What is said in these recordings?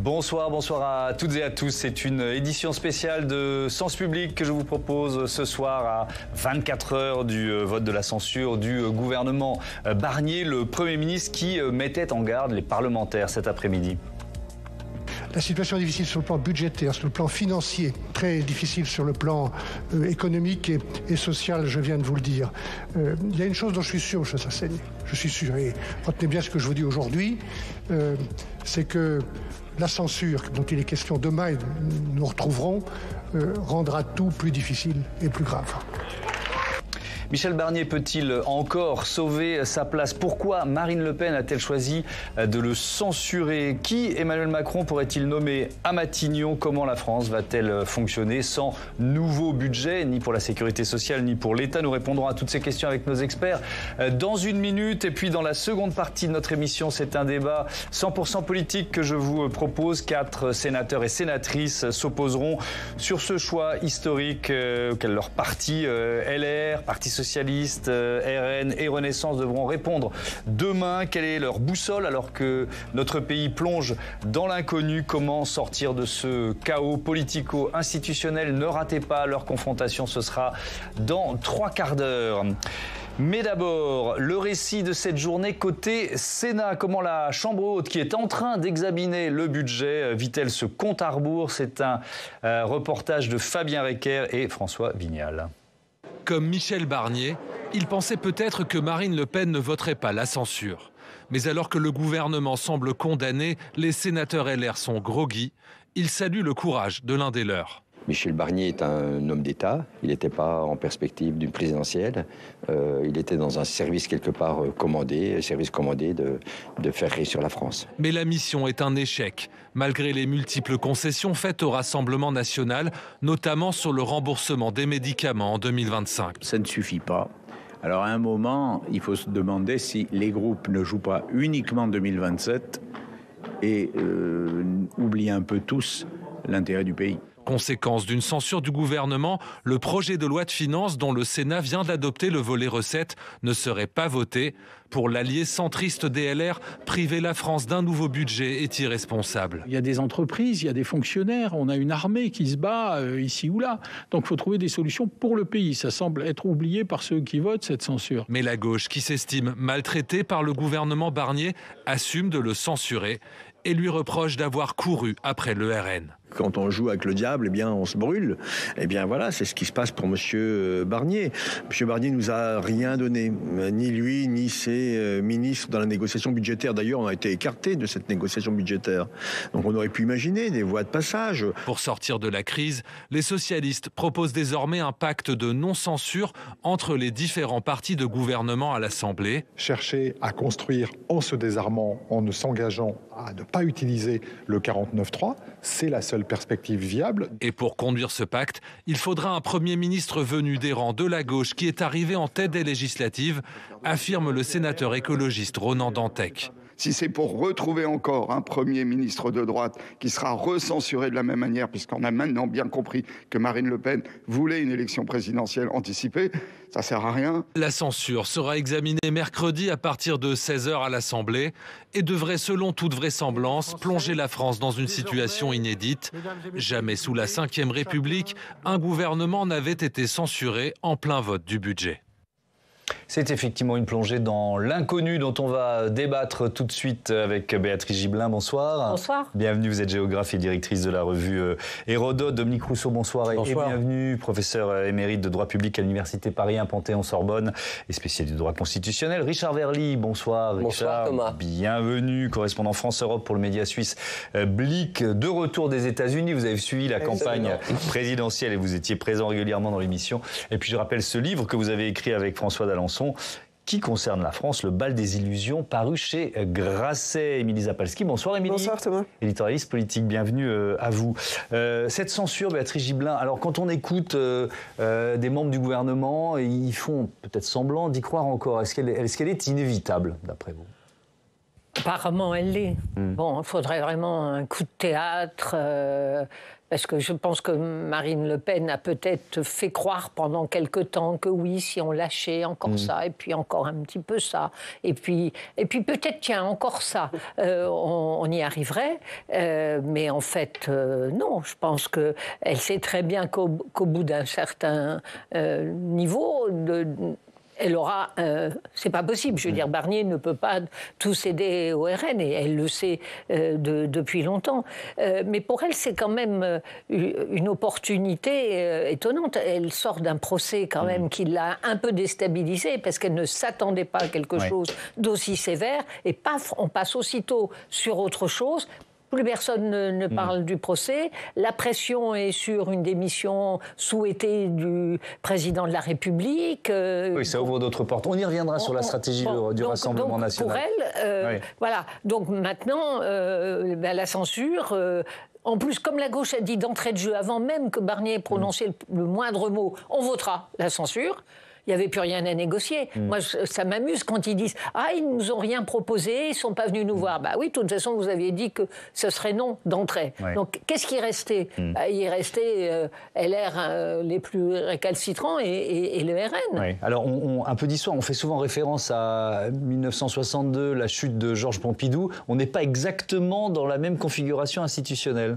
Bonsoir, bonsoir à toutes et à tous. C'est une édition spéciale de Sens Public que je vous propose ce soir à 24 heures du vote de la censure du gouvernement Barnier, le Premier ministre qui mettait en garde les parlementaires cet après-midi. La situation est difficile sur le plan budgétaire, sur le plan financier, très difficile sur le plan économique et social, je viens de vous le dire. Il y a une chose dont je suis sûr, M. Sassaigne, je suis sûr, et retenez bien ce que je vous dis aujourd'hui, c'est que la censure dont il est question demain, et nous retrouverons, rendra tout plus difficile et plus grave. Michel Barnier peut-il encore sauver sa place? Pourquoi Marine Le Pen a-t-elle choisi de le censurer? Qui Emmanuel Macron pourrait-il nommer à Matignon? Comment la France va-t-elle fonctionner sans nouveau budget, ni pour la sécurité sociale, ni pour l'État? Nous répondrons à toutes ces questions avec nos experts dans une minute. Et puis dans la seconde partie de notre émission, c'est un débat 100% politique que je vous propose. 4 sénateurs et sénatrices s'opposeront sur ce choix historique auquel leur parti, LR, Parti socialiste, RN et Renaissance devront répondre demain. Quelle est leur boussole alors que notre pays plonge dans l'inconnu? Comment sortir de ce chaos politico-institutionnel? Ne ratez pas leur confrontation, ce sera dans 3 quarts d'heure. Mais d'abord, le récit de cette journée côté Sénat. Comment la Chambre haute, qui est en train d'examiner le budget, vit-elle ce compte à rebours? C'est un reportage de Fabien Recker et François Vignal. Comme Michel Barnier, il pensait peut-être que Marine Le Pen ne voterait pas la censure. Mais alors que le gouvernement semble condamné, les sénateurs LR sont groggy. Ils saluent le courage de l'un des leurs. Michel Barnier est un homme d'État. Il n'était pas en perspective d'une présidentielle. Il était dans un service quelque part commandé, service commandé de faire réussir la France. Mais la mission est un échec, malgré les multiples concessions faites au Rassemblement national, notamment sur le remboursement des médicaments en 2025. Ça ne suffit pas. Alors à un moment, il faut se demander si les groupes ne jouent pas uniquement 2027 et oublient un peu tous l'intérêt du pays. Conséquence d'une censure du gouvernement, le projet de loi de finances dont le Sénat vient d'adopter le volet recettes ne serait pas voté. Pour l'allié centriste DLR, priver la France d'un nouveau budget est irresponsable. Il y a des entreprises, il y a des fonctionnaires, on a une armée qui se bat ici ou là. Donc il faut trouver des solutions pour le pays. Ça semble être oublié par ceux qui votent cette censure. Mais la gauche, qui s'estime maltraitée par le gouvernement Barnier, assume de le censurer et lui reproche d'avoir couru après le RN. Quand on joue avec le diable, eh bien, on se brûle. Eh bien, voilà, c'est ce qui se passe pour M. Barnier. M. Barnier nous a rien donné, ni lui, ni ses ministres dans la négociation budgétaire. D'ailleurs, on a été écartés de cette négociation budgétaire. Donc, on aurait pu imaginer des voies de passage. Pour sortir de la crise, les socialistes proposent désormais un pacte de non-censure entre les différents partis de gouvernement à l'Assemblée. Chercher à construire en se désarmant, en ne s'engageant à ne pas utiliser le 49.3, c'est la seule perspective viable. Et pour conduire ce pacte, il faudra un Premier ministre venu des rangs de la gauche qui est arrivé en tête des législatives, affirme le sénateur écologiste Ronan Dantec. Si c'est pour retrouver encore un Premier ministre de droite qui sera recensuré de la même manière, puisqu'on a maintenant bien compris que Marine Le Pen voulait une élection présidentielle anticipée, ça sert à rien. La censure sera examinée mercredi à partir de 16h à l'Assemblée et devrait, selon toute vraisemblance, plonger la France dans une situation inédite. Jamais sous la Ve République, un gouvernement n'avait été censuré en plein vote du budget. C'est effectivement une plongée dans l'inconnu dont on va débattre tout de suite avec Béatrice Gibelin. Bonsoir. Bonsoir. Bienvenue, vous êtes géographe et directrice de la revue Hérodote. Dominique Rousseau, bonsoir. Bonsoir. Et bienvenue, professeur émérite de droit public à l'Université Paris 1 Panthéon-Sorbonne et spécialiste du droit constitutionnel. Richard Verly, bonsoir. Bonsoir Richard, Thomas. Bienvenue, correspondant France-Europe pour le média suisse Blick. De retour des États-Unis, vous avez suivi la campagne présidentielle et vous étiez présent régulièrement dans l'émission. Et puis je rappelle ce livre que vous avez écrit avec François d'Alençon, qui concerne la France, le bal des illusions, paru chez Grasset. Émilie Zapalski, bonsoir Émilie. Bonsoir Thomas. Éditorialiste politique, bienvenue à vous. Cette censure, Béatrice Gibelin, alors quand on écoute des membres du gouvernement, ils font peut-être semblant d'y croire encore. Est-ce qu'elle est inévitable, d'après vous ? Apparemment, elle l'est. Bon, il faudrait vraiment un coup de théâtre, parce que je pense que Marine Le Pen a peut-être fait croire pendant quelque temps que oui, si on lâchait encore ça, et puis encore un petit peu ça, et puis peut-être, tiens, encore ça, on y arriverait. Mais en fait, non, je pense qu'elle sait très bien qu'au bout d'un certain niveau, elle aura... c'est pas possible. Je veux dire, Barnier ne peut pas tout céder au RN, et elle le sait depuis longtemps. Mais pour elle, c'est quand même une opportunité étonnante. Elle sort d'un procès quand même qui l'a un peu déstabilisée, parce qu'elle ne s'attendait pas à quelque chose d'aussi sévère. Et paf, on passe aussitôt sur autre chose. Plus personne ne parle du procès. La pression est sur une démission souhaitée du président de la République. Oui, ça ouvre d'autres portes. On y reviendra sur la stratégie du Rassemblement national. Pour elle, voilà. Donc maintenant, la censure... en plus, comme la gauche a dit d'entrée de jeu, avant même que Barnier ait prononcé le moindre mot, on votera la censure. Il n'y avait plus rien à négocier. Moi, ça m'amuse quand ils disent « Ah, ils ne nous ont rien proposé, ils ne sont pas venus nous voir. » Bah oui, de toute façon, vous aviez dit que ce serait non d'entrée. Donc, qu'est-ce qui restait Il restait LR les plus récalcitrants et le RN. Alors, un peu d'histoire, on fait souvent référence à 1962, la chute de Georges Pompidou. On n'est pas exactement dans la même configuration institutionnelle.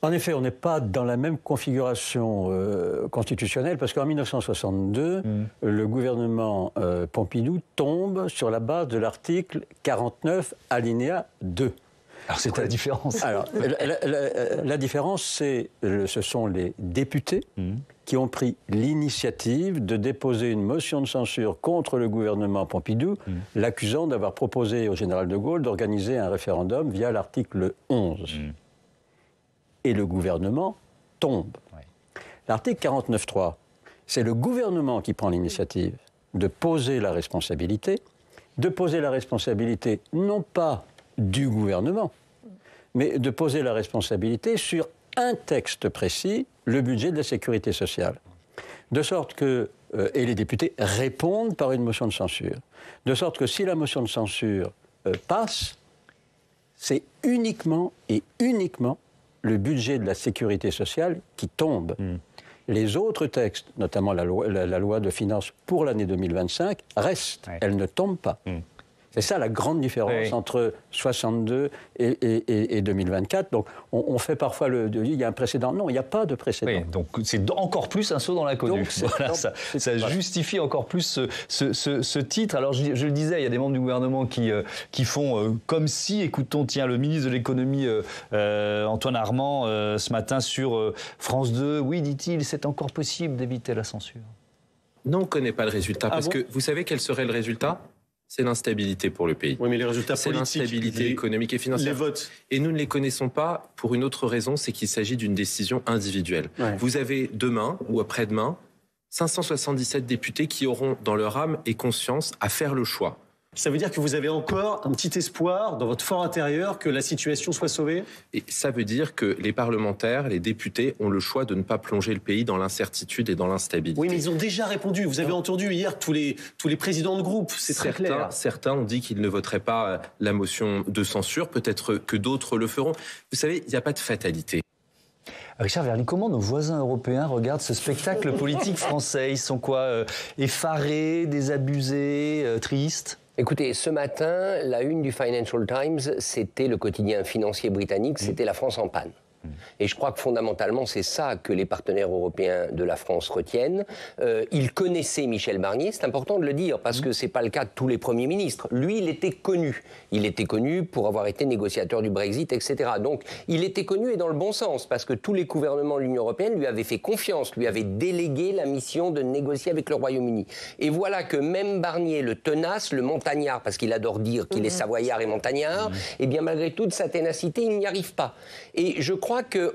En effet, on n'est pas dans la même configuration constitutionnelle, parce qu'en 1962, le gouvernement Pompidou tombe sur la base de l'article 49, alinéa 2. Alors, c'est la différence. Alors, la différence, ce sont les députés qui ont pris l'initiative de déposer une motion de censure contre le gouvernement Pompidou, l'accusant d'avoir proposé au général de Gaulle d'organiser un référendum via l'article 11. Et le gouvernement tombe. L'article 49.3, c'est le gouvernement qui prend l'initiative de poser la responsabilité non pas du gouvernement, mais de poser la responsabilité sur un texte précis, le budget de la sécurité sociale. De sorte que, et les députés répondent par une motion de censure, de sorte que si la motion de censure passe, c'est uniquement le budget de la sécurité sociale qui tombe. Les autres textes, notamment la loi de finances pour l'année 2025, restent. Elles ne tombent pas. C'est ça la grande différence entre 62 et 2024. Donc on fait parfois il y a un précédent. Non, il n'y a pas de précédent. Oui, donc c'est encore plus un saut dans l'inconnu. Voilà, ça justifie encore plus ce titre. Alors je le disais, il y a des membres du gouvernement qui font comme si, écoutons, tiens, le ministre de l'économie Antoine Armand ce matin sur France 2, oui, dit-il, c'est encore possible d'éviter la censure. Non, on ne connaît pas le résultat, parce que vous savez quel serait le résultat ? C'est l'instabilité pour le pays. Oui, mais les résultats politiques, c'est l'instabilité économique et financière. Les votes. Et nous ne les connaissons pas pour une autre raison, c'est qu'il s'agit d'une décision individuelle. Vous avez demain ou après-demain 577 députés qui auront dans leur âme et conscience à faire le choix. Ça veut dire que vous avez encore un petit espoir dans votre fort intérieur que la situation soit sauvée ? Et ça veut dire que les parlementaires, les députés ont le choix de ne pas plonger le pays dans l'incertitude et dans l'instabilité. Oui, mais ils ont déjà répondu. Vous avez entendu hier tous les présidents de groupe. C'est très clair. Certains ont dit qu'ils ne voteraient pas la motion de censure. Peut-être que d'autres le feront. Vous savez, il n'y a pas de fatalité. Richard Verly, comment nos voisins européens regardent ce spectacle politique français ? Ils sont quoi, effarés, désabusés, tristes ? Écoutez, ce matin, la une du Financial Times, c'était le quotidien financier britannique, c'était la France en panne. Et je crois que fondamentalement, c'est ça que les partenaires européens de la France retiennent. Ils connaissaient Michel Barnier, c'est important de le dire, parce que ce n'est pas le cas de tous les premiers ministres. Lui, il était connu. Il était connu pour avoir été négociateur du Brexit, etc. Donc, il était connu et dans le bon sens, parce que tous les gouvernements de l'Union européenne lui avaient fait confiance, lui avaient délégué la mission de négocier avec le Royaume-Uni. Et voilà que même Barnier, le tenace, le montagnard, parce qu'il adore dire qu'il est savoyard et montagnard, et bien malgré toute sa ténacité, il n'y arrive pas. Et je crois que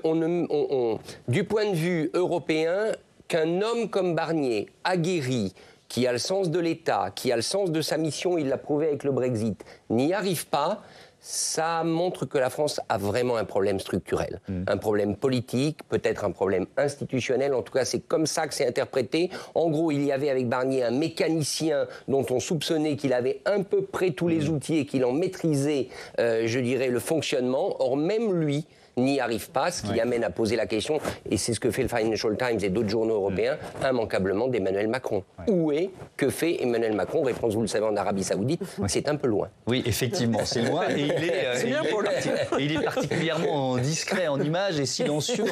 du point de vue européen, qu'un homme comme Barnier, aguerri, qui a le sens de l'État, qui a le sens de sa mission, il l'a prouvé avec le Brexit, n'y arrive pas, ça montre que la France a vraiment un problème structurel, un problème politique, peut-être un problème institutionnel. En tout cas, c'est comme ça que c'est interprété. En gros, il y avait avec Barnier un mécanicien dont on soupçonnait qu'il avait à peu près tous les outils et qu'il en maîtrisait, je dirais, le fonctionnement. Or, même lui n'y arrive pas, ce qui amène à poser la question, et c'est ce que fait le Financial Times et d'autres journaux européens, immanquablement d'Emmanuel Macron. Où est, que fait Emmanuel Macron? Réponse, vous le savez, en Arabie Saoudite, c'est un peu loin. Oui, effectivement, c'est loin, et il est particulièrement discret en images et silencieux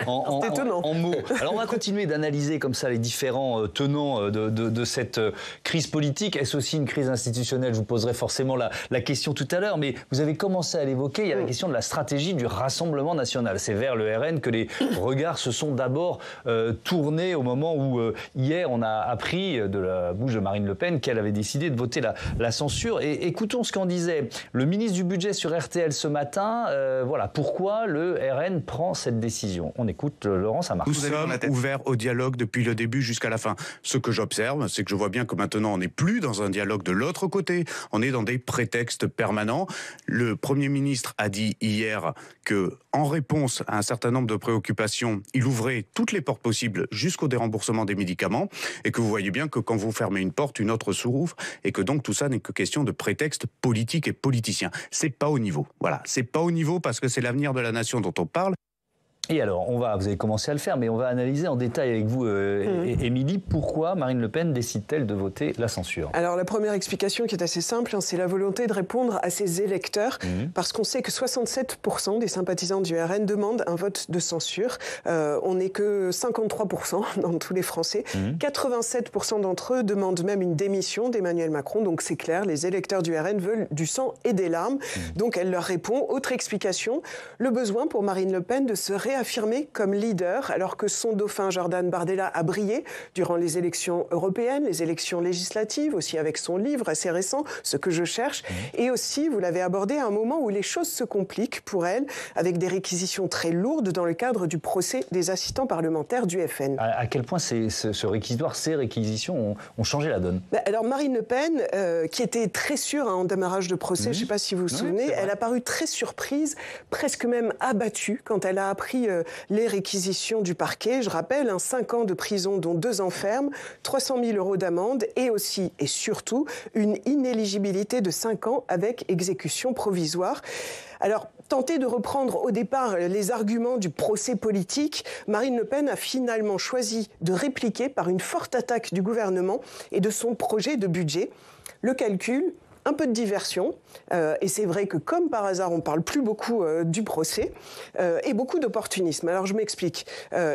en mots. Alors on va continuer d'analyser comme ça les différents tenants de cette crise politique. Est-ce aussi une crise institutionnelle? Je vous poserai forcément la question tout à l'heure, mais vous avez commencé à l'évoquer, il y a la question de la stratégie du Rassemblement national. C'est vers le RN que les regards se sont d'abord tournés au moment où hier on a appris de la bouche de Marine Le Pen qu'elle avait décidé de voter la censure. Et écoutons ce qu'en disait le ministre du Budget sur RTL ce matin. Voilà pourquoi le RN prend cette décision. On écoute Laurent Samartin. Nous sommes ouverts au dialogue depuis le début jusqu'à la fin. Ce que j'observe, c'est que je vois bien que maintenant on n'est plus dans un dialogue de l'autre côté. On est dans des prétextes permanents. Le Premier ministre a dit hier que en réponse à un certain nombre de préoccupations, il ouvrait toutes les portes possibles jusqu'au déremboursement des médicaments et que vous voyez bien que quand vous fermez une porte, une autre s'ouvre et que donc tout ça n'est que question de prétexte politique et politicien. C'est pas au niveau. Voilà, c'est pas au niveau parce que c'est l'avenir de la nation dont on parle. Et alors, vous avez commencé à le faire, mais on va analyser en détail avec vous, Émilie, pourquoi Marine Le Pen décide-t-elle de voter la censure? Alors, la première explication qui est assez simple, c'est la volonté de répondre à ses électeurs, parce qu'on sait que 67% des sympathisants du RN demandent un vote de censure. On n'est que 53% dans tous les Français. 87% d'entre eux demandent même une démission d'Emmanuel Macron. Donc, c'est clair, les électeurs du RN veulent du sang et des larmes. Donc, elle leur répond. Autre explication, le besoin pour Marine Le Pen de se réaffirmer comme leader, alors que son dauphin Jordan Bardella a brillé durant les élections européennes, les élections législatives, aussi avec son livre assez récent, Ce que je cherche, et aussi, vous l'avez abordé, à un moment où les choses se compliquent pour elle, avec des réquisitions très lourdes dans le cadre du procès des assistants parlementaires du FN. À quel point ce réquisitoire, ces réquisitions ont changé la donne? Alors Marine Le Pen, qui était très sûre en démarrage de procès, je ne sais pas si vous vous souvenez, elle a paru très surprise, presque même abattue, quand elle a appris les réquisitions du parquet. Je rappelle, 5 ans de prison, dont 2 ans ferme, 300 000 € d'amende et aussi et surtout une inéligibilité de 5 ans avec exécution provisoire. Alors, tenter de reprendre au départ les arguments du procès politique, Marine Le Pen a finalement choisi de répliquer par une forte attaque du gouvernement et de son projet de budget. Le calcul, un peu de diversion, et c'est vrai que comme par hasard, on ne parle plus beaucoup du procès, et beaucoup d'opportunisme. Alors je m'explique.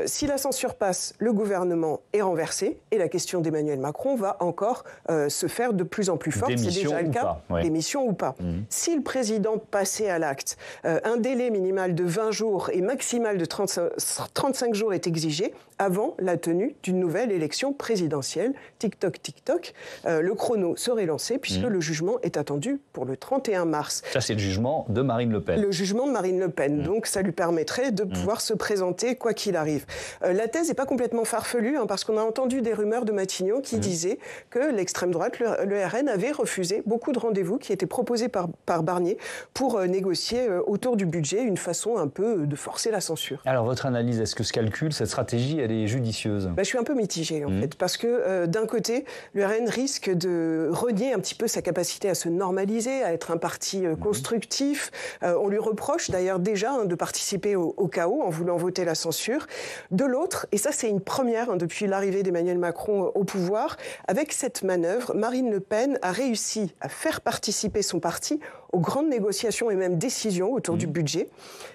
Si la censure passe, le gouvernement est renversé, et la question d'Emmanuel Macron va encore se faire de plus en plus forte. C'est déjà le cas, démission ou pas. Si le président passait à l'acte, un délai minimal de 20 jours et maximal de 35 jours est exigé avant la tenue d'une nouvelle élection présidentielle. Tic-toc, tic-toc. Le chrono serait lancé puisque le jugement est attendu pour le 31 mars. Ça, c'est le jugement de Marine Le Pen. Le jugement de Marine Le Pen. Donc, ça lui permettrait de pouvoir se présenter quoi qu'il arrive. La thèse n'est pas complètement farfelue, parce qu'on a entendu des rumeurs de Matignon qui disaient que l'extrême droite, le RN, avait refusé beaucoup de rendez-vous qui étaient proposés par Barnier pour négocier autour du budget, une façon un peu de forcer la censure. Alors, votre analyse, est-ce que ce calcul, cette stratégie, elle est judicieuse? Je suis un peu mitigée, en fait, parce que d'un côté, le RN risque de renier un petit peu sa capacité à se normaliser, à être un parti constructif. On lui reproche d'ailleurs déjà de participer au chaos en voulant voter la censure. De l'autre, et ça c'est une première depuis l'arrivée d'Emmanuel Macron au pouvoir, avec cette manœuvre, Marine Le Pen a réussi à faire participer son parti aux grandes négociations et même décisions autour du budget,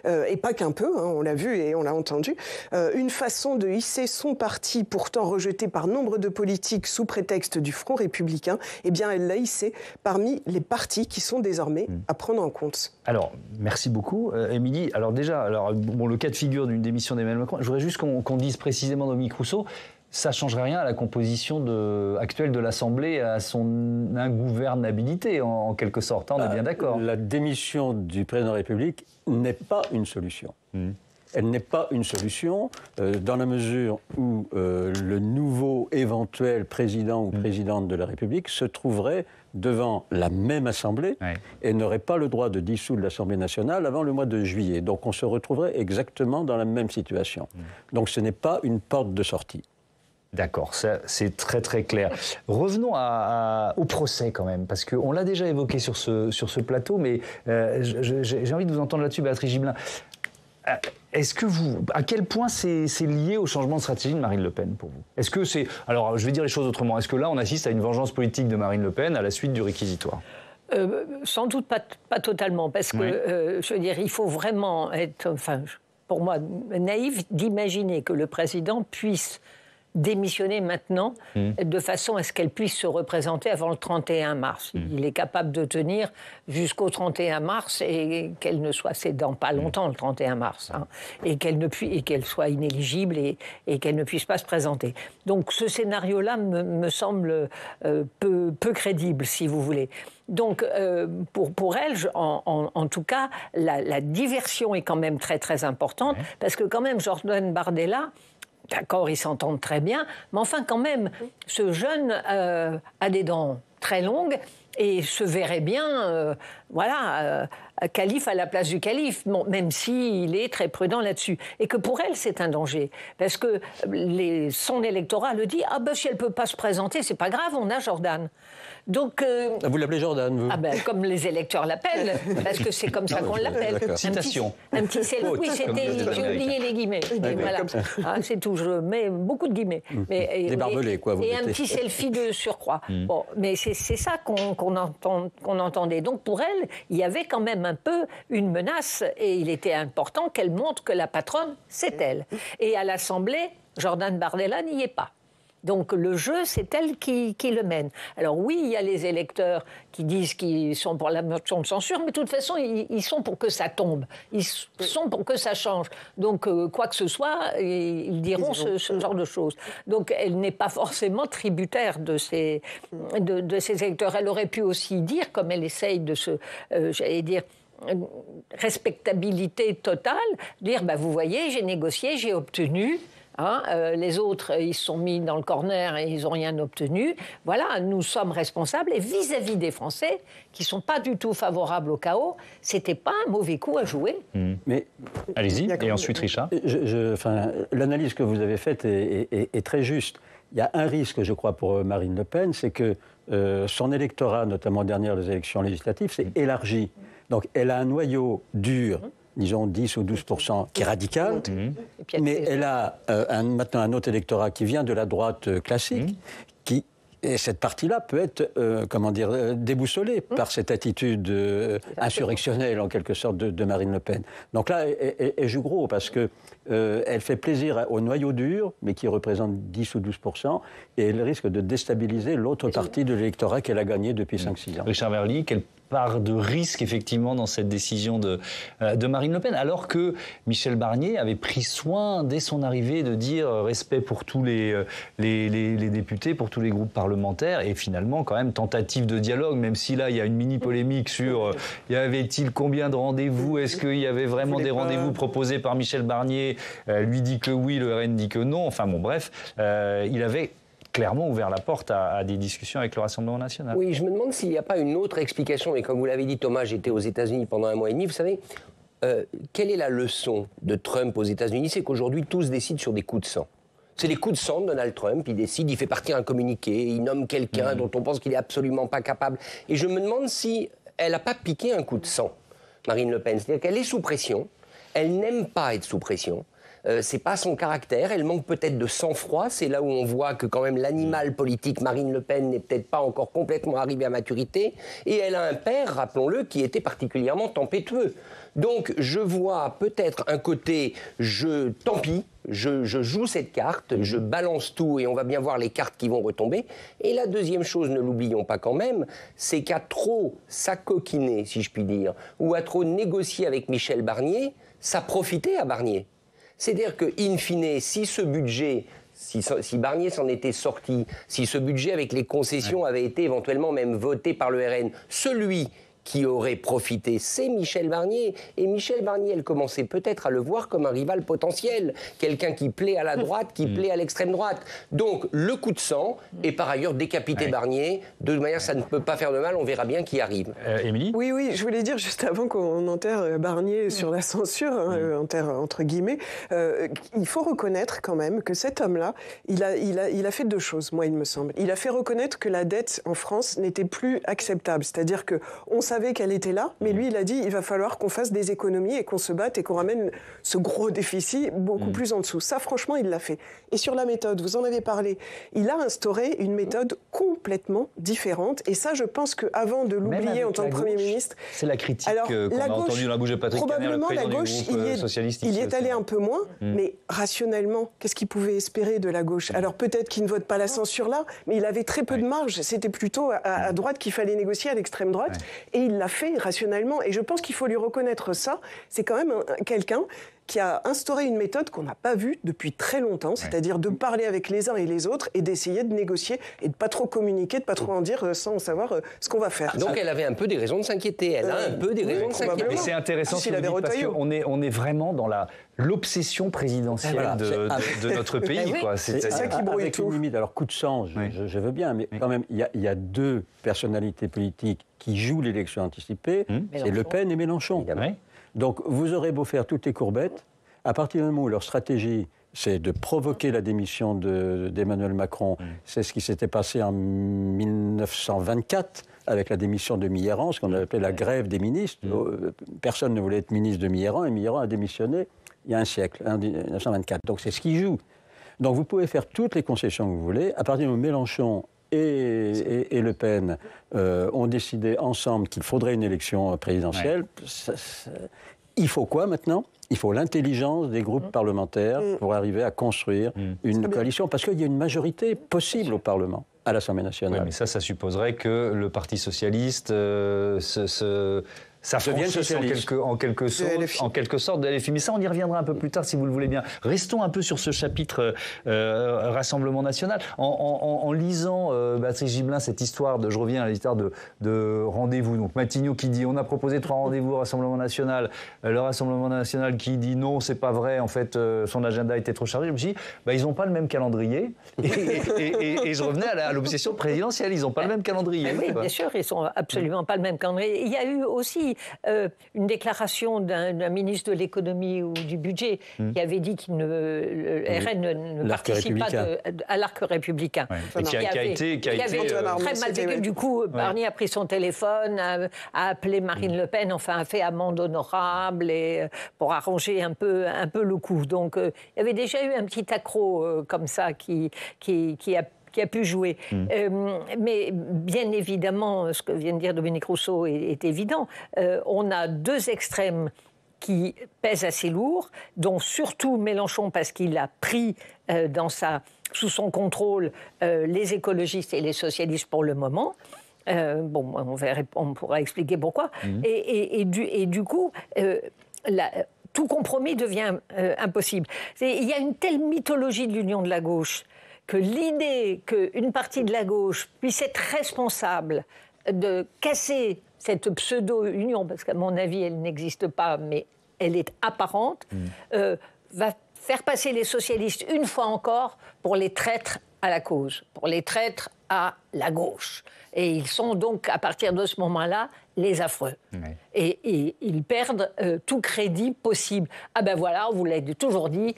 et pas qu'un peu, on l'a vu et on l'a entendu, une façon de hisser son parti, pourtant rejeté par nombre de politiques sous prétexte du Front républicain, eh bien elle l'a hissé parmi les partis qui sont désormais à prendre en compte. Alors, merci beaucoup, Émilie. Alors déjà, le cas de figure d'une démission d'Emmanuel Macron, je voudrais juste qu'on dise précisément, Dominique Rousseau, ça ne changerait rien à la composition actuelle de l'Assemblée, à son ingouvernabilité, en quelque sorte. On est bien d'accord. La démission du président de la République n'est pas une solution. elle n'est pas une solution dans la mesure où le nouveau éventuel président ou présidente de la République se trouverait devant la même Assemblée et n'aurait pas le droit de dissoudre l'Assemblée nationale avant le mois de juillet. Donc on se retrouverait exactement dans la même situation. Donc ce n'est pas une porte de sortie. D'accord, ça c'est très très clair. Revenons au procès quand même, parce qu'on l'a déjà évoqué sur ce plateau, mais j'ai envie de vous entendre là-dessus, Béatrice Gibelin. À quel point c'est lié au changement de stratégie de Marine Le Pen pour vous? Est-ce que c'est... Alors je vais dire les choses autrement. Est-ce que là on assiste à une vengeance politique de Marine Le Pen à la suite du réquisitoire? Sans doute pas totalement, parce que je veux dire, il faut vraiment être, pour moi, naïf d'imaginer que le président puisse démissionner maintenant de façon à ce qu'elle puisse se représenter avant le 31 mars. Il est capable de tenir jusqu'au 31 mars et qu'elle ne soit, c'est dans pas longtemps le 31 mars, et qu'elle soit inéligible et qu'elle ne puisse pas se présenter. Donc ce scénario-là me semble peu crédible, si vous voulez. Donc, pour elle, en tout cas, la diversion est quand même très, très importante, parce que quand même, Jordan Bardella, d'accord, ils s'entendent très bien, mais enfin, quand même, ce jeune a des dents très longues et se verrait bien, calife à la place du calife, même s'il est très prudent là-dessus. Et que pour elle, c'est un danger. Parce que son électorat le dit, si elle ne peut pas se présenter, c'est pas grave, on a Jordan. Donc, vous l'appelez Jordan, vous? Comme les électeurs l'appellent, parce que c'est comme ça qu'on l'appelle. Citation. Un petit selfie. Oui, j'ai oublié les guillemets. Voilà. C'est tout, je mets beaucoup de guillemets. Des barbelés, quoi. Et un petit selfie de surcroît. Bon, mais c'est ça qu'on entendait. Donc pour elle, il y avait quand même un peu une menace, et il était important qu'elle montre que la patronne, c'est elle. Et à l'Assemblée, Jordan Bardella n'y est pas. Donc le jeu, c'est elle qui le mène. Alors oui, il y a les électeurs qui disent qu'ils sont pour la motion de censure, mais de toute façon, ils sont pour que ça tombe. Ils sont pour que ça change. Donc quoi que ce soit, ils diront ce genre de choses. Donc elle n'est pas forcément tributaire de ces électeurs. Elle aurait pu aussi dire, comme elle essaye de respectabilité totale, dire, vous voyez, j'ai négocié, j'ai obtenu... les autres, ils se sont mis dans le corner et ils n'ont rien obtenu. Voilà, nous sommes responsables. Et vis-à-vis des Français, qui ne sont pas du tout favorables au chaos, ce n'était pas un mauvais coup à jouer. Mais allez-y, et ensuite Richard. L'analyse que vous avez faite est très juste. Il y a un risque, je crois, pour Marine Le Pen, c'est que son électorat, notamment dernière des élections législatives, s'est élargi. Donc elle a un noyau dur, disons 10 ou 12%, qui est radical, mais elle a maintenant un autre électorat qui vient de la droite classique, et cette partie-là peut être, déboussolée par cette attitude insurrectionnelle, en quelque sorte, de Marine Le Pen. Donc là, elle joue gros, parce que elle fait plaisir au noyau dur, mais qui représente 10 ou 12%, et elle risque de déstabiliser l'autre partie de l'électorat qu'elle a gagné depuis 5-6 ans. Richard Verly, quelle part de risque, effectivement, dans cette décision de Marine Le Pen, alors que Michel Barnier avait pris soin, dès son arrivée, de dire respect pour tous les députés, pour tous les groupes parlementaires, et finalement, quand même, tentative de dialogue, même si là, il y a une mini-polémique sur y avait-il combien de rendez-vous, est-ce qu'il y avait vraiment des rendez-vous proposés par Michel Barnier, lui dit que oui, le RN dit que non, enfin bon, bref, il avait clairement ouvert la porte à des discussions avec le Rassemblement national. Oui, je me demande s'il n'y a pas une autre explication. Et comme vous l'avez dit, Thomas, j'étais aux États-Unis pendant 1 mois et demi. Vous savez, quelle est la leçon de Trump aux États-Unis? C'est qu'aujourd'hui, tous décident sur des coups de sang. C'est des coups de sang de Donald Trump. Il décide, il fait partir un communiqué, il nomme quelqu'un dont on pense qu'il n'est absolument pas capable. Et je me demande si elle n'a pas piqué un coup de sang, Marine Le Pen. C'est-à-dire qu'elle est sous pression, elle n'aime pas être sous pression. C'est pas son caractère, elle manque peut-être de sang-froid, c'est là où on voit que quand même l'animal politique Marine Le Pen n'est peut-être pas encore complètement arrivé à maturité, et elle a un père, rappelons-le, qui était particulièrement tempétueux. Donc je vois peut-être un côté, tant pis, je joue cette carte, je balance tout et on va bien voir les cartes qui vont retomber. Et la deuxième chose, ne l'oublions pas quand même, c'est qu'à trop s'acoquiner, si je puis dire, ou à trop négocier avec Michel Barnier, ça profitait à Barnier. C'est-à-dire que, in fine, si ce budget, si Barnier s'en était sorti, si ce budget avec les concessions avait été éventuellement même voté par le RN, celui qui aurait profité, c'est Michel Barnier. Et Michel Barnier, elle commençait peut-être à le voir comme un rival potentiel, quelqu'un qui plaît à la droite, qui plaît à l'extrême droite. Donc le coup de sang, et par ailleurs décapiter Barnier, de toute manière ça ne peut pas faire de mal, on verra bien qui arrive. Émilie ? Oui, je voulais dire juste avant qu'on enterre Barnier sur la censure, entre guillemets, il faut reconnaître quand même que cet homme-là, il a fait deux choses, moi il me semble. Il a fait reconnaître que la dette en France n'était plus acceptable, c'est-à-dire qu'on savait qu'elle était là, mais lui il a dit il va falloir qu'on fasse des économies et qu'on se batte et qu'on ramène ce gros déficit beaucoup plus en dessous. Ça franchement il l'a fait. Et sur la méthode, vous en avez parlé, il a instauré une méthode complètement différente et ça je pense qu'avant de l'oublier en tant que Premier ministre... C'est la critique qu'on a entendue dans la bouche de Patrick Caner, le président du groupe socialiste. Il y est allé un peu moins, mais rationnellement, qu'est-ce qu'il pouvait espérer de la gauche ? Alors peut-être qu'il ne vote pas la censure là, mais il avait très peu de marge. C'était plutôt à droite qu'il fallait négocier, à l'extrême droite. Et il l'a fait rationnellement. Et je pense qu'il faut lui reconnaître ça. C'est quand même quelqu'un qui a instauré une méthode qu'on n'a pas vue depuis très longtemps, c'est-à-dire de parler avec les uns et les autres et d'essayer de négocier et de pas trop communiquer, de pas trop en dire sans savoir ce qu'on va faire. Donc elle avait un peu des raisons de s'inquiéter. Elle a un peu des raisons de s'inquiéter. Et c'est intéressant ce que vous dites parce qu'on est vraiment dans l'obsession présidentielle de notre pays. C'est ça qui brouille tout. Avec une limite. Alors coup de sang, je veux bien, mais quand même, il y a deux personnalités politiques qui jouent l'élection anticipée, c'est Le Pen et Mélenchon. Donc vous aurez beau faire toutes les courbettes, à partir du moment où leur stratégie, c'est de provoquer la démission d'Emmanuel Macron, c'est ce qui s'était passé en 1924 avec la démission de Mitterrand, ce qu'on appelait la grève des ministres. Personne ne voulait être ministre de Mitterrand, et Mitterrand a démissionné il y a un siècle, en 1924. Donc c'est ce qui joue. Donc vous pouvez faire toutes les concessions que vous voulez, à partir du moment où Mélenchon et Le Pen ont décidé ensemble qu'il faudrait une élection présidentielle. Il faut quoi maintenant ? Il faut l'intelligence des groupes parlementaires pour arriver à construire une coalition, parce qu'il y a une majorité possible au Parlement, à l'Assemblée nationale. Oui, mais ça supposerait que le Parti socialiste s'affranchisse en quelque sorte de LFI. Mais ça, on y reviendra un peu plus tard, si vous le voulez bien. Restons un peu sur ce chapitre Rassemblement national. En lisant, Patrice Gibelin, cette histoire je reviens à l'histoire de rendez-vous. Donc Matignon qui dit, on a proposé 3 rendez-vous au Rassemblement national. Le Rassemblement national qui dit, non, c'est pas vrai, en fait, son agenda était trop chargé. Je me suis dit, ils n'ont pas le même calendrier. Et je revenais à l'obsession présidentielle. Ils n'ont pas le même calendrier. Oui, bien sûr, ils n'ont absolument pas le même calendrier. Il y a eu aussi une déclaration d'un ministre de l'économie ou du budget qui avait dit qu'il le RN ne participe pas à l'arc républicain. Ouais. Qui avait été très mal vécu. Du coup, Barnier a pris son téléphone, a appelé Marine Le Pen, enfin a fait amende honorable pour arranger un peu le coup. Donc il y avait déjà eu un petit accroc comme ça qui a pu jouer. Mais bien évidemment, ce que vient de dire Dominique Rousseau est évident. On a 2 extrêmes qui pèsent assez lourd, dont surtout Mélenchon, parce qu'il a pris sous son contrôle les écologistes et les socialistes pour le moment. On pourra expliquer pourquoi. Et du coup... tout compromis devient impossible. Il y a une telle mythologie de l'union de la gauche que l'idée qu'une partie de la gauche puisse être responsable de casser cette pseudo-union, parce qu'à mon avis, elle n'existe pas, mais elle est apparente, va faire passer les socialistes, une fois encore, pour les traîtres à la cause, pour les traîtres à la gauche. Et ils sont donc, à partir de ce moment-là, les affreux. Et ils perdent tout crédit possible. Ah ben voilà, on vous l'a toujours dit,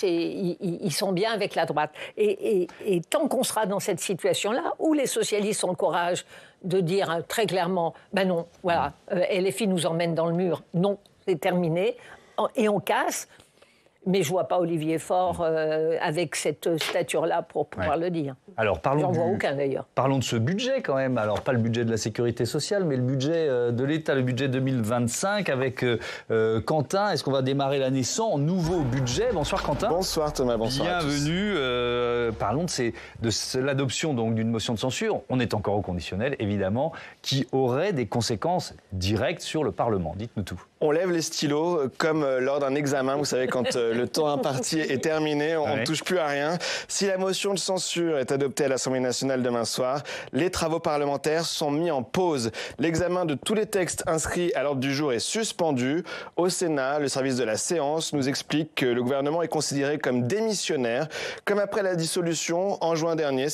ils sont bien avec la droite. Et tant qu'on sera dans cette situation-là, où les socialistes ont le courage de dire très clairement, ben non, voilà, LFI nous emmène dans le mur, non, c'est terminé, et on casse. Mais je ne vois pas Olivier Faure avec cette stature-là pour pouvoir le dire. Alors, j'en vois aucun d'ailleurs. Parlons de ce budget quand même. Alors, pas le budget de la sécurité sociale, mais le budget de l'État, le budget 2025 avec Quentin. Est-ce qu'on va démarrer l'année sans nouveau budget ? Bonsoir Quentin. Bonsoir Thomas, bonsoir. Bienvenue. Parlons de l'adoption donc d'une motion de censure. On est encore au conditionnel, évidemment, qui aurait des conséquences directes sur le Parlement. Dites-nous tout. On lève les stylos comme lors d'un examen. Vous savez, quand le temps imparti est terminé, on ne touche plus à rien. Si la motion de censure est adoptée à l'Assemblée nationale demain soir, les travaux parlementaires sont mis en pause. L'examen de tous les textes inscrits à l'ordre du jour est suspendu. Au Sénat, le service de la séance nous explique que le gouvernement est considéré comme démissionnaire. Comme après la dissolution en juin dernier,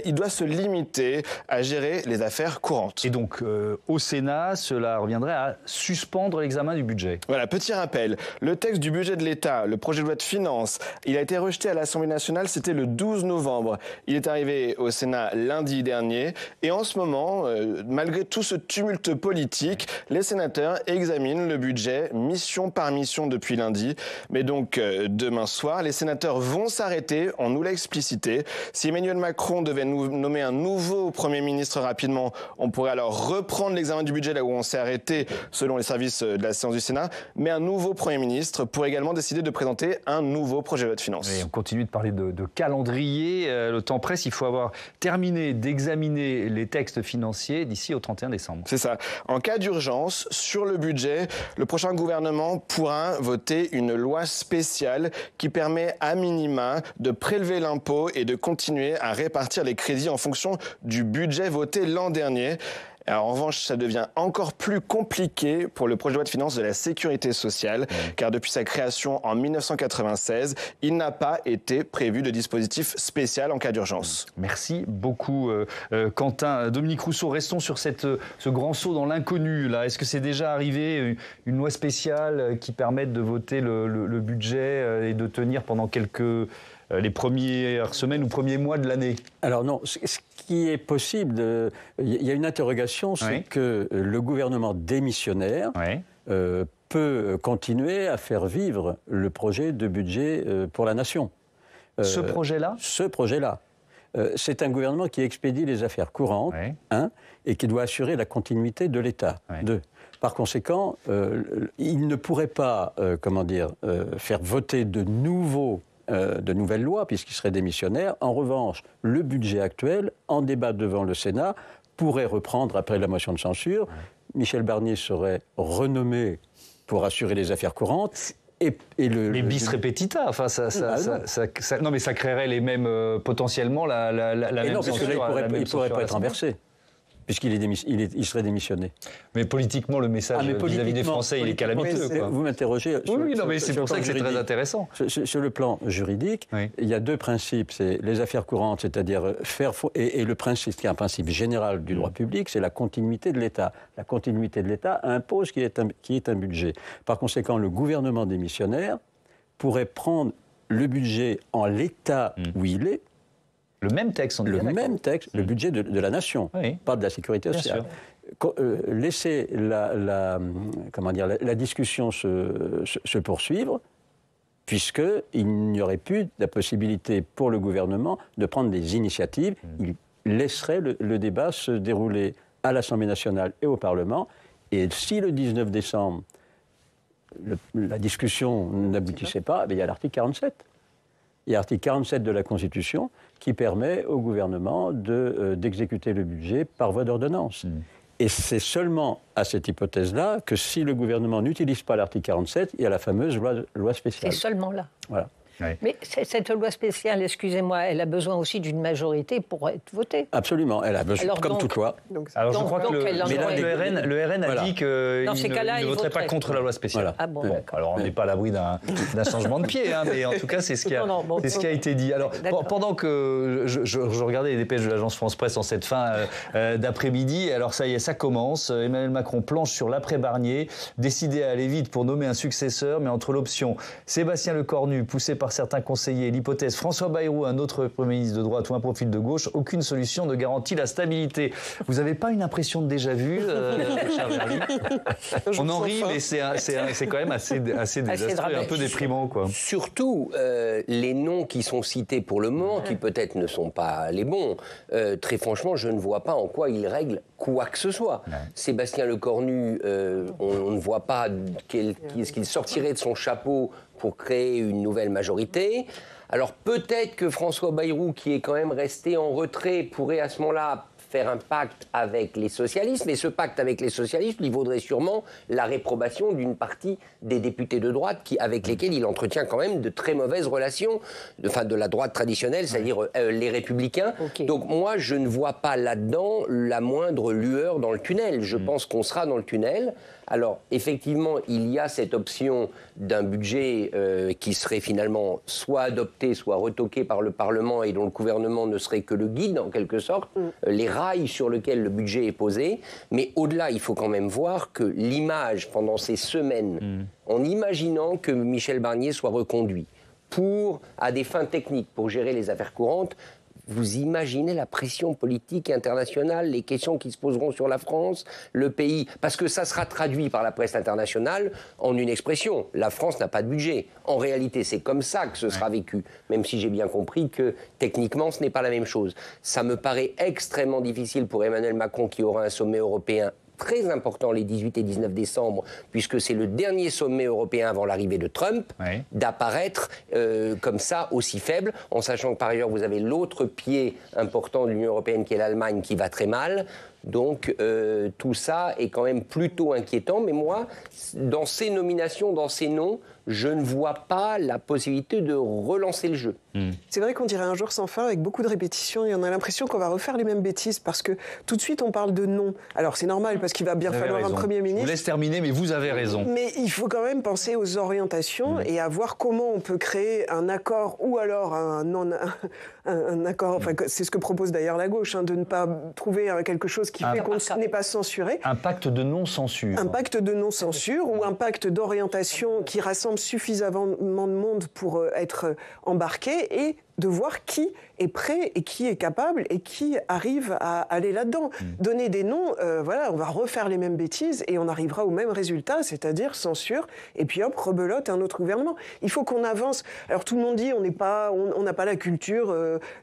il doit se limiter à gérer les affaires courantes. Et donc, au Sénat, cela reviendrait à suspendre l'examen du budget. Voilà, petit rappel. Le texte du budget de l'État, le projet de loi de finances, il a été rejeté à l'Assemblée nationale, c'était le 12 novembre. Il est arrivé au Sénat lundi dernier. Et en ce moment, malgré tout ce tumulte politique, les sénateurs examinent le budget mission par mission depuis lundi. Mais donc, demain soir, les sénateurs vont s'arrêter, on nous l'a explicité. Si Emmanuel Macron devait nommer un nouveau Premier ministre rapidement, on pourrait alors reprendre l'examen du budget là où on s'est arrêté, selon les services de la séance du Sénat, mais un nouveau Premier ministre pourrait également décider de présenter un nouveau projet de loi de finances. Et on continue de parler de calendrier. Le temps presse, il faut avoir terminé d'examiner les textes financiers d'ici au 31 décembre. C'est ça. En cas d'urgence, sur le budget, le prochain gouvernement pourra voter une loi spéciale qui permet à minima de prélever l'impôt et de continuer à répartir les crédits en fonction du budget voté l'an dernier. Alors, en revanche, ça devient encore plus compliqué pour le projet de loi de finances de la sécurité sociale, car depuis sa création en 1996, il n'a pas été prévu de dispositif spécial en cas d'urgence. Merci beaucoup, Quentin. Dominique Rousseau, restons sur ce grand saut dans l'inconnu. Est-ce que c'est déjà arrivé, une loi spéciale qui permette de voter le budget et de tenir pendant les premières semaines ou premiers mois de l'année? Alors non, ce qui est possible, il y a une interrogation, c'est que le gouvernement démissionnaire peut continuer à faire vivre le projet de budget pour la nation. Ce projet-là? Ce projet-là. C'est un gouvernement qui expédie les affaires courantes, et qui doit assurer la continuité de l'État. Par conséquent, il ne pourrait pas, faire voter de nouvelles lois, puisqu'il serait démissionnaire. En revanche, le budget actuel, en débat devant le Sénat, pourrait reprendre après la motion de censure. Michel Barnier serait renommé pour assurer les affaires courantes. Mais bis repetita, enfin, non, mais ça créerait les mêmes, potentiellement la même non, parce que là, il ne pourrait pas être renversé, puisqu'il serait démissionné. Mais politiquement, le message vis-à-vis des Français, il est calamiteux. Vous m'interrogez. Oui, non, mais c'est pour ça que c'est très intéressant. Sur le plan juridique, il y a deux principes. C'est les affaires courantes, c'est-à-dire et le principe, qui est un principe général du droit public, c'est la continuité de l'État. La continuité de l'État impose qu'il y ait un budget. Par conséquent, le gouvernement démissionnaire pourrait prendre le budget en l'état où il est. Le même texte, on est bien même texte, le budget de la nation, pas de la sécurité sociale. Laisser la discussion se poursuivre, puisqu'il n'y aurait plus la possibilité pour le gouvernement de prendre des initiatives. Il laisserait le débat se dérouler à l'Assemblée nationale et au Parlement. Et si le 19 décembre, la discussion n'aboutissait pas, il y a l'article 47. Il y a l'article 47 de la Constitution qui permet au gouvernement d'exécuter le budget par voie d'ordonnance. Et c'est seulement à cette hypothèse-là que si le gouvernement n'utilise pas l'article 47, il y a la fameuse loi spéciale. C'est seulement là. Voilà. Mais cette loi spéciale, excusez-moi, elle a besoin aussi d'une majorité pour être votée. Absolument, elle a besoin, comme toute loi. Alors je crois que le RN a dit qu'il ne voterait pas contre la loi spéciale. Voilà. Ah bon, alors on n'est pas à l'abri d'un changement de pied, mais en tout cas c'est ce qui a été dit. Alors pendant que je regardais les dépêches de l'agence France Presse en cette fin d'après-midi, alors ça y est, ça commence. Emmanuel Macron planche sur l'après-Barnier, décidé à aller vite pour nommer un successeur, mais entre l'option Sébastien Lecornu, poussé par certains conseillers, l'hypothèse François Bayrou, un autre Premier ministre de droite ou un profil de gauche, aucune solution ne garantit la stabilité. Vous n'avez pas une impression de déjà-vu, cher Verly? On en rit, mais c'est quand même assez désastreux, un peu déprimant, quoi. Surtout, les noms qui sont cités pour le moment, qui peut-être ne sont pas les bons, très franchement, je ne vois pas en quoi ils règlent quoi que ce soit. Sébastien Lecornu, on ne voit pas ce qu'il sortirait de son chapeau pour créer une nouvelle majorité. Alors peut-être que François Bayrou, qui est quand même resté en retrait, pourrait à ce moment-là faire un pacte avec les socialistes, mais ce pacte avec les socialistes lui vaudrait sûrement la réprobation d'une partie des députés de droite avec lesquels il entretient quand même de très mauvaises relations, de la droite traditionnelle, c'est-à-dire les Républicains. Okay. Donc moi, je ne vois pas là-dedans la moindre lueur dans le tunnel. Je pense qu'on sera dans le tunnel. Alors, effectivement, il y a cette option d'un budget qui serait finalement soit adopté, soit retoqué par le Parlement et dont le gouvernement ne serait que le guide, en quelque sorte, les rails sur lesquels le budget est posé. Mais au-delà, il faut quand même voir que l'image, pendant ces semaines, en imaginant que Michel Barnier soit reconduit à des fins techniques, pour gérer les affaires courantes, vous imaginez la pression politique internationale, les questions qui se poseront sur la France, le pays, parce que ça sera traduit par la presse internationale en une expression. La France n'a pas de budget. En réalité, c'est comme ça que ce sera vécu, même si j'ai bien compris que techniquement, ce n'est pas la même chose. Ça me paraît extrêmement difficile pour Emmanuel Macron, qui aura un sommet européen très important les 18 et 19 décembre, puisque c'est le dernier sommet européen avant l'arrivée de Trump, d'apparaître comme ça aussi faible, en sachant que par ailleurs vous avez l'autre pied important de l'Union européenne qui est l'Allemagne qui va très mal. Donc tout ça est quand même plutôt inquiétant, mais moi, dans ces nominations, dans ces noms, je ne vois pas la possibilité de relancer le jeu. C'est vrai qu'on dirait un jour sans fin avec beaucoup de répétitions et on a l'impression qu'on va refaire les mêmes bêtises parce que tout de suite on parle de non. Alors c'est normal parce qu'il va bien falloir un Premier ministre. Je vous laisse terminer, mais vous avez raison. Mais il faut quand même penser aux orientations et à voir comment on peut créer un accord ou alors un accord, enfin, c'est ce que propose d'ailleurs la gauche, de ne pas trouver quelque chose qui fait qu'on n'est pas censuré. Un pacte de non-censure. Un pacte de non-censure ou un pacte d'orientation qui rassemble suffisamment de monde pour être embarqué et de voir qui est prêt et qui est capable et qui arrive à aller là-dedans. Donner des noms, on va refaire les mêmes bêtises et on arrivera au même résultat, c'est-à-dire censure, et puis hop, rebelote un autre gouvernement. Il faut qu'on avance. Alors tout le monde dit on n'a pas la culture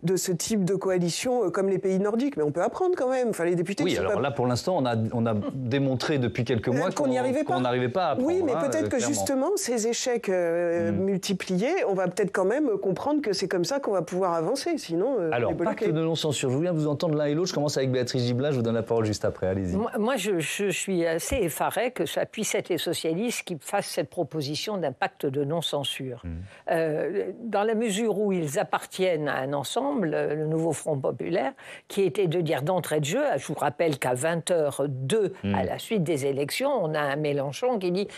de ce type de coalition comme les pays nordiques, mais on peut apprendre quand même. Enfin, les députés... Oui, alors là, pour l'instant, on a démontré depuis quelques mois qu'on n'arrivait pas à apprendre. Oui, mais peut-être que justement, ces échecs multipliés, on va peut-être quand même comprendre que c'est comme ça qu'on va pouvoir avancer, sinon... Alors, pacte de non-censure, je voulais vous entendre l'un et l'autre, je commence avec Béatrice Gibelin, je vous donne la parole juste après, allez-y. Moi je suis assez effarée que ça puisse être les socialistes qui fassent cette proposition d'un pacte de non-censure. Dans la mesure où ils appartiennent à un ensemble, le nouveau Front Populaire, qui était de dire d'entrée de jeu, je vous rappelle qu'à 20h02, à la suite des élections, on a un Mélenchon qui dit...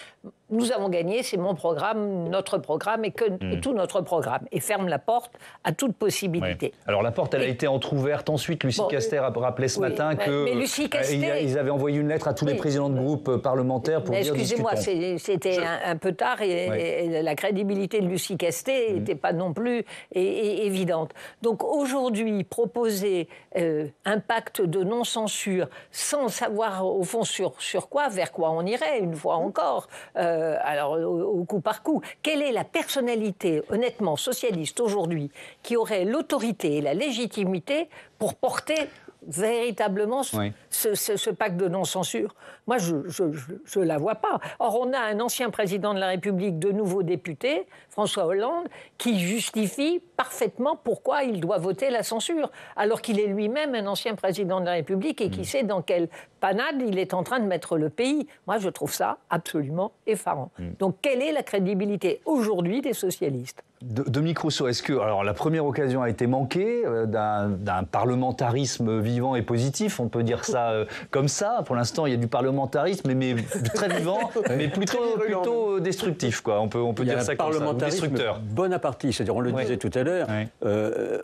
Nous avons gagné, c'est mon programme, notre programme et tout notre programme. Et ferme la porte à toute possibilité. Ouais. Alors la porte, elle a été entrouverte ensuite. Lucie Castet a rappelé ce matin qu'ils avaient envoyé une lettre à tous les présidents de groupe parlementaires pour dire excusez-moi, c'était un peu tard et la crédibilité de Lucie Castet n'était pas non plus évidente. Donc aujourd'hui, proposer un pacte de non-censure sans savoir au fond sur quoi, vers quoi on irait, une fois encore, alors au coup par coup. Quelle est la personnalité, honnêtement, socialiste aujourd'hui, qui aurait l'autorité et la légitimité pour porter véritablement ce pacte de non-censure? Moi, je ne la vois pas. Or, on a un ancien président de la République, de nouveaux députés, François Hollande, qui justifie parfaitement pourquoi il doit voter la censure, alors qu'il est lui-même un ancien président de la République et qui sait dans quelle panade il est en train de mettre le pays. Moi, je trouve ça absolument effarant. Donc, quelle est la crédibilité aujourd'hui des socialistes ? Dominique Rousseau, est-ce que la première occasion a été manquée d'un parlementarisme vivant et positif, on peut dire ça comme ça. Pour l'instant, il y a du parlementarisme, mais très vivant, mais plutôt destructif, quoi. On peut dire ça comme ça, destructeur. Bonapartiste, c'est-à-dire, on le disait tout à l'heure,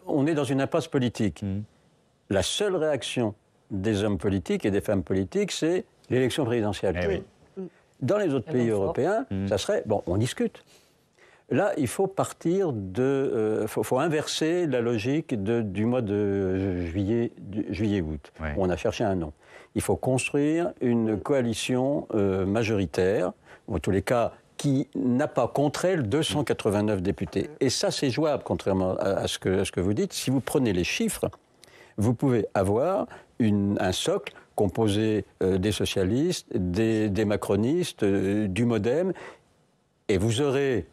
on est dans une impasse politique. La seule réaction des hommes politiques et des femmes politiques, c'est l'élection présidentielle. Dans les autres pays européens, ça serait, on discute. Là, il faut partir faut inverser la logique du mois de juillet-août. On a cherché un nom. Il faut construire une coalition majoritaire, en tous les cas, qui n'a pas contre elle 289 députés. Et ça, c'est jouable, contrairement à ce que vous dites. Si vous prenez les chiffres, vous pouvez avoir un socle composé des socialistes, des macronistes, du MoDem, et vous aurez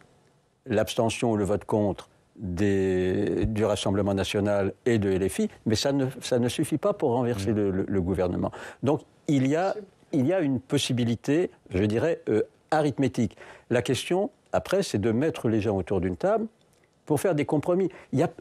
l'abstention ou le vote contre du Rassemblement national et de LFI, mais ça ne suffit pas pour renverser le gouvernement. Donc il y a une possibilité, je dirais, arithmétique. La question, après, c'est de mettre les gens autour d'une table pour faire des compromis.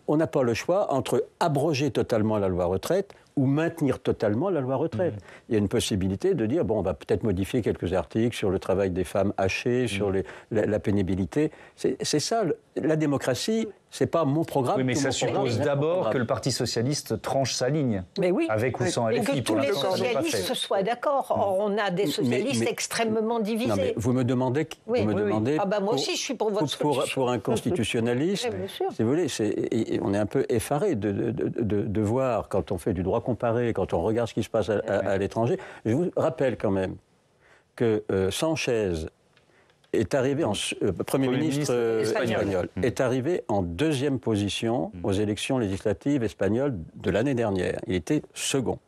On n'a pas le choix entre abroger totalement la loi retraite ou maintenir totalement la loi retraite. Il y a une possibilité de dire, bon, on va peut-être modifier quelques articles sur le travail des femmes hachées, sur la pénibilité. C'est ça, la démocratie, c'est pas mon programme. Oui, mais ça suppose d'abord que le Parti socialiste tranche sa ligne. Mais oui. Avec ou sans LFI. Et que tous les socialistes soient d'accord. Or, on a des socialistes extrêmement divisés. Non, mais vous me demandez... Ah bah moi aussi, je suis pour votre solution. Pour un constitutionnaliste, si vous voulez, on est un peu effaré de voir, quand on fait du droit comparé, quand on regarde ce qui se passe à l'étranger. Je vous rappelle quand même que Sanchez est arrivé Premier ministre espagnol, est arrivé en deuxième position aux élections législatives espagnoles de l'année dernière. Il était second.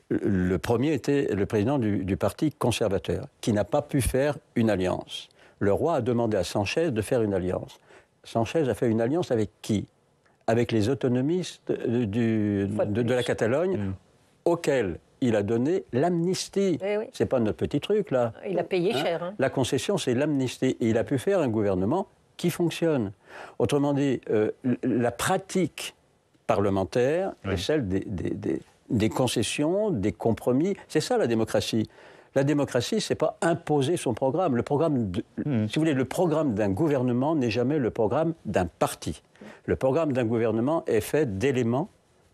Le premier était le président du Parti conservateur, qui n'a pas pu faire une alliance. Le roi a demandé à Sanchez de faire une alliance. Sanchez a fait une alliance avec qui? Avec les autonomistes de la Catalogne, auxquels il a donné l'amnistie. Oui. C'est pas notre petit truc, là. Il a payé cher. Hein. La concession, c'est l'amnistie. Et il a pu faire un gouvernement qui fonctionne. Autrement dit, la pratique parlementaire est celle des concessions, des compromis. C'est ça, la démocratie. La démocratie, c'est pas imposer son programme. Si vous voulez, le programme d'un gouvernement n'est jamais le programme d'un parti. Le programme d'un gouvernement est fait d'éléments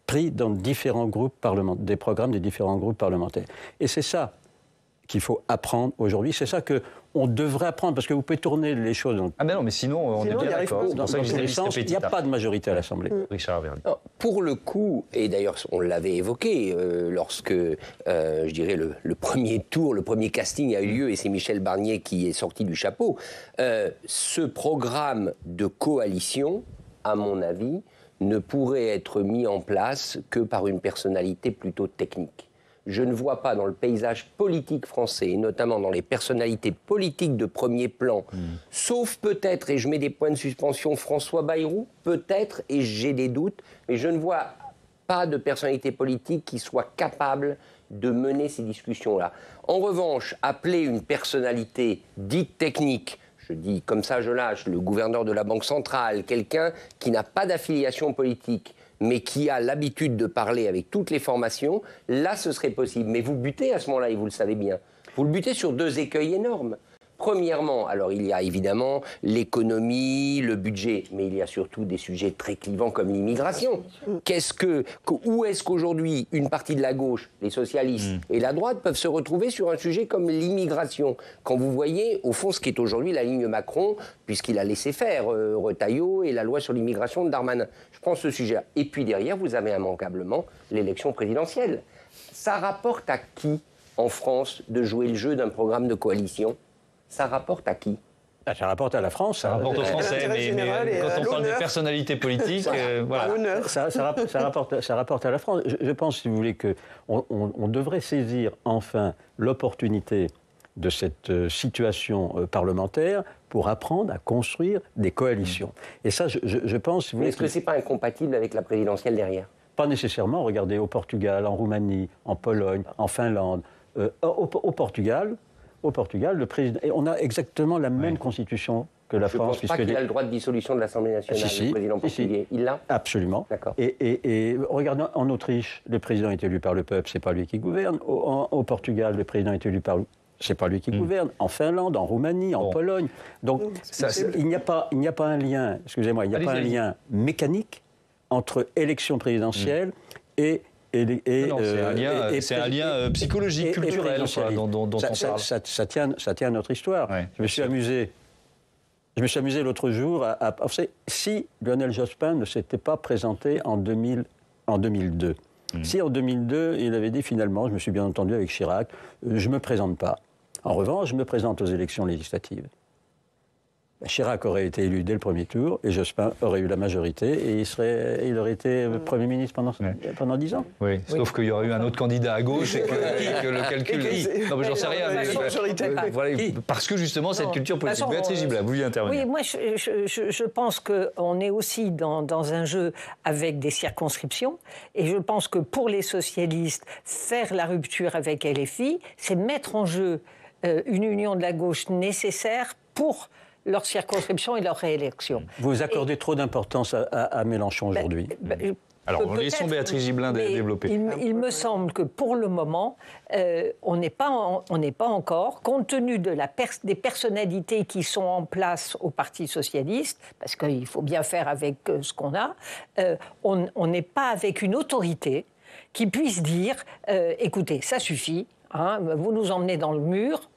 pris dans différents groupes parlementaires, des programmes des différents groupes parlementaires. Et c'est ça qu'il faut apprendre aujourd'hui. C'est ça qu'on devrait apprendre, parce que vous pouvez tourner les choses. Ah mais non, mais sinon on est bien d'accord. Dans tous les sens, il n'y a pas de majorité à l'Assemblée. Richard Vernet. Pour le coup, et d'ailleurs on l'avait évoqué lorsque, je dirais, le premier tour, le premier casting a eu lieu, et c'est Michel Barnier qui est sorti du chapeau, ce programme de coalition, à mon avis, ne pourrait être mis en place que par une personnalité plutôt technique. Je ne vois pas dans le paysage politique français, et notamment dans les personnalités politiques de premier plan, sauf peut-être, et je mets des points de suspension, François Bayrou, peut-être, et j'ai des doutes, mais je ne vois pas de personnalité politique qui soit capable de mener ces discussions-là. En revanche, appeler une personnalité dite technique, je dis comme ça, je lâche, le gouverneur de la Banque centrale, quelqu'un qui n'a pas d'affiliation politique, mais qui a l'habitude de parler avec toutes les formations, là, ce serait possible. Mais vous butez à ce moment-là, et vous le savez bien, vous le butez sur deux écueils énormes. Premièrement, alors il y a évidemment l'économie, le budget, mais il y a surtout des sujets très clivants comme l'immigration. Où est-ce qu'aujourd'hui une partie de la gauche, les socialistes et la droite peuvent se retrouver sur un sujet comme l'immigration? Quand vous voyez, au fond, ce qui est aujourd'hui la ligne Macron, puisqu'il a laissé faire Retailleau et la loi sur l'immigration de Darmanin. Je prends ce sujet-là. Et puis derrière, vous avez immanquablement l'élection présidentielle. Ça rapporte à qui, en France, de jouer le jeu d'un programme de coalition? Ça rapporte à qui? Ça rapporte à la France. Ça rapporte aux Français, mais quand on parle de personnalité politique, voilà. Ça rapporte à la France. Je pense, si vous voulez, qu'on devrait saisir enfin l'opportunité de cette situation parlementaire pour apprendre à construire des coalitions. Et ça, je pense... Si vous voulez, est-ce que ce n'est pas incompatible avec la présidentielle derrière? Pas nécessairement. Regardez, au Portugal, en Roumanie, en Pologne, en Finlande. Au Portugal, le président... Et on a exactement la même constitution que la France. Je ne pense pas qu'il a le droit de dissolution de l'Assemblée nationale, le président portugais. Il l'a? Absolument. D'accord. Et regardez, en Autriche, le président est élu par le peuple, c'est pas lui qui gouverne. Au Portugal, le président est élu par... C'est pas lui qui gouverne. En Finlande, en Roumanie, en Pologne. Donc, il n'y a pas un lien, excusez-moi, il n'y a pas un lien mécanique entre élection présidentielle et c'est un lien psychologique, culturel dont on parle. Ça tient à notre histoire. Ouais, je me suis amusé l'autre jour à penser si Lionel Jospin ne s'était pas présenté en 2002. Si en 2002, il avait dit finalement, je me suis bien entendu avec Chirac, je ne me présente pas. En revanche, je me présente aux élections législatives. Chirac aurait été élu dès le premier tour et Jospin aurait eu la majorité et il aurait été Premier ministre pendant 10 ans. Oui, sauf qu'il y aurait eu un autre candidat à gauche et que le calcul... Non, mais j'en sais rien. Voilà, parce que justement, cette culture politique. Béatrice Giblat, vous vouliez intervenir. Oui, moi, je pense qu'on est aussi dans un jeu avec des circonscriptions et je pense que pour les socialistes, faire la rupture avec LFI, c'est mettre en jeu une union de la gauche nécessaire pour leur circonscription et leur réélection. Vous accordez trop d'importance à Mélenchon aujourd'hui. Alors, laissons Béatrice Giblat développer. Il me semble que pour le moment, on n'est pas encore, compte tenu des personnalités qui sont en place au Parti socialiste, parce qu'il faut bien faire avec ce qu'on a, on n'est pas avec une autorité qui puisse dire écoutez, ça suffit. Vous nous emmenez dans le mur,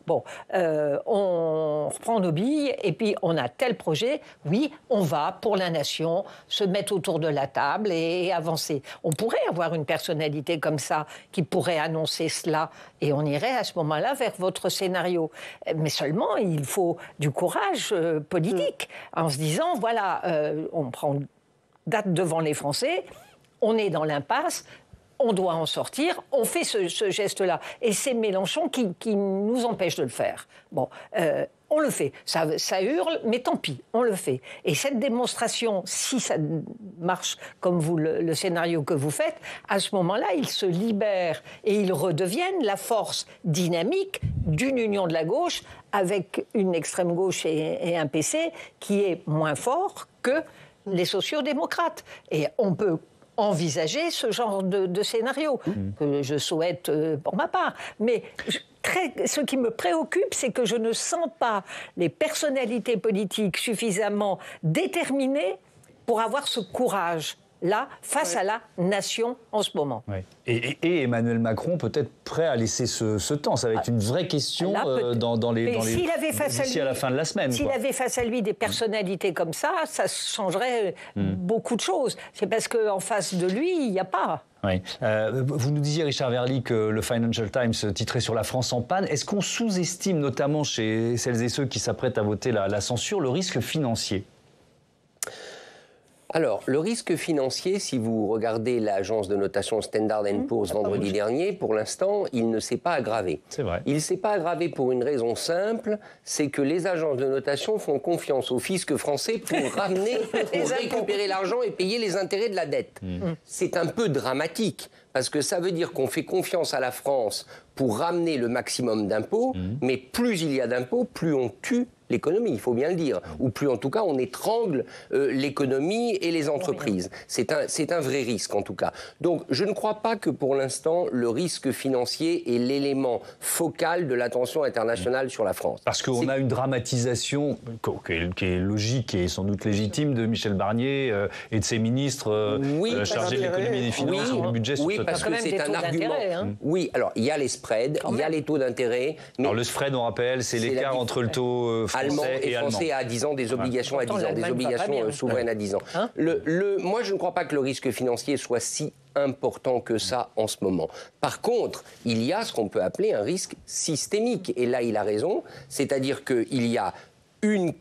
on reprend nos billes et puis on a tel projet, oui, on va pour la nation se mettre autour de la table et avancer. On pourrait avoir une personnalité comme ça qui pourrait annoncer cela et on irait à ce moment-là vers votre scénario. Mais seulement, il faut du courage politique en se disant, voilà, on prend date devant les Français, on est dans l'impasse, on doit en sortir, on fait ce geste-là. Et c'est Mélenchon qui nous empêche de le faire. On le fait. Ça hurle, mais tant pis, on le fait. Et cette démonstration, si ça marche comme le scénario que vous faites, à ce moment-là, ils se libèrent et ils redeviennent la force dynamique d'une union de la gauche avec une extrême gauche et un PC qui est moins fort que les sociaux-démocrates. Et on peut envisager ce genre de scénario, que je souhaite pour ma part. Mais ce qui me préoccupe, c'est que je ne sens pas les personnalités politiques suffisamment déterminées pour avoir ce courage-là face à la nation en ce moment. Oui. Et Emmanuel Macron peut-être prêt à laisser ce temps. Ça va être une vraie question d'ici à la fin de la semaine. S'il avait face à lui des personnalités comme ça changerait beaucoup de choses. C'est parce qu'en face de lui, il n'y a pas. Oui. Vous nous disiez, Richard Verly, que le Financial Times titrait sur la France en panne. Est-ce qu'on sous-estime, notamment chez celles et ceux qui s'apprêtent à voter la censure, le risque financier ? Alors, le risque financier, si vous regardez l'agence de notation Standard & Poor's vendredi dernier, pour l'instant, il ne s'est pas aggravé. C'est vrai. Il ne s'est pas aggravé pour une raison simple, c'est que les agences de notation font confiance au fisc français pour récupérer l'argent et payer les intérêts de la dette. C'est un peu dramatique, parce que ça veut dire qu'on fait confiance à la France pour ramener le maximum d'impôts, mais plus il y a d'impôts, plus on tue l'économie, il faut bien le dire, ou plus en tout cas on étrangle l'économie et les entreprises. C'est un vrai risque en tout cas. Donc je ne crois pas que pour l'instant le risque financier est l'élément focal de l'attention internationale sur la France. Parce qu'on a une dramatisation qui est logique et sans doute légitime de Michel Barnier et de ses ministres chargés de l'économie et des finances et du budget. Oui, parce que c'est un argument. Oui, alors il y a les spreads, il y a les taux d'intérêt. Alors le spread, on rappelle, c'est l'écart entre le taux allemand et français à 10 ans, des obligations à 10 ans, des obligations souveraines à 10 ans. Moi, je ne crois pas que le risque financier soit si important que ça en ce moment. Par contre, il y a ce qu'on peut appeler un risque systémique. Et là, il a raison. C'est-à-dire qu'il y a une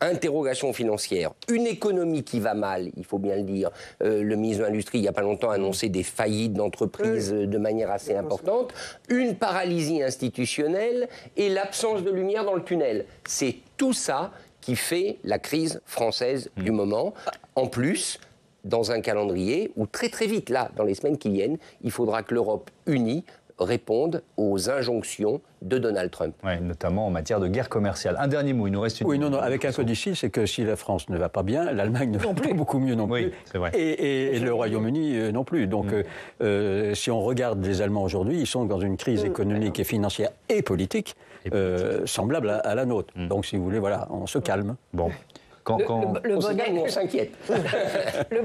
interrogation financière, une économie qui va mal, il faut bien le dire. Le ministre de l'Industrie, il n'y a pas longtemps, a annoncé des faillites d'entreprises de manière assez importante, une paralysie institutionnelle et l'absence de lumière dans le tunnel. C'est tout ça qui fait la crise française du moment. En plus, dans un calendrier où très très vite, là, dans les semaines qui viennent, il faudra que l'Europe unie répondent aux injonctions de Donald Trump. Oui, notamment en matière de guerre commerciale. Un dernier mot, il nous reste une... Oui, non, avec un codicile, c'est que si la France ne va pas bien, l'Allemagne ne va pas beaucoup mieux non plus. Oui, c'est vrai. Et le Royaume-Uni non plus. Donc, si on regarde les Allemands aujourd'hui, ils sont dans une crise économique et financière et politique semblable à la nôtre. Donc, si vous voulez, voilà, on se calme. Bon. Le bon élève, on s'inquiète. Le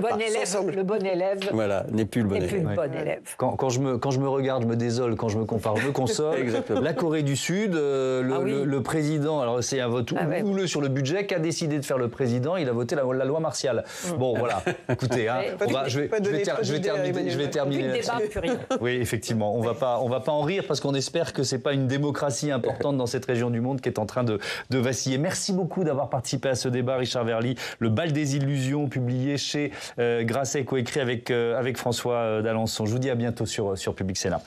bon élève. Voilà, n'est plus le bon élève. Quand je me regarde, je me désole. Quand je me compare, je me console. La Corée du Sud, le président, alors c'est un vote houleux sur le budget, qu'a décidé de faire le président, il a voté la loi martiale. Bon, voilà. Écoutez, hein, je vais terminer. Oui, effectivement. On va pas en rire parce qu'on espère que c'est pas une démocratie importante dans cette région du monde qui est en train de vaciller. Merci beaucoup d'avoir participé à ce débat, Richard Verly. Le bal des illusions, publié chez Grasset, coécrit avec François d'Alençon. Je vous dis à bientôt sur Public Sénat.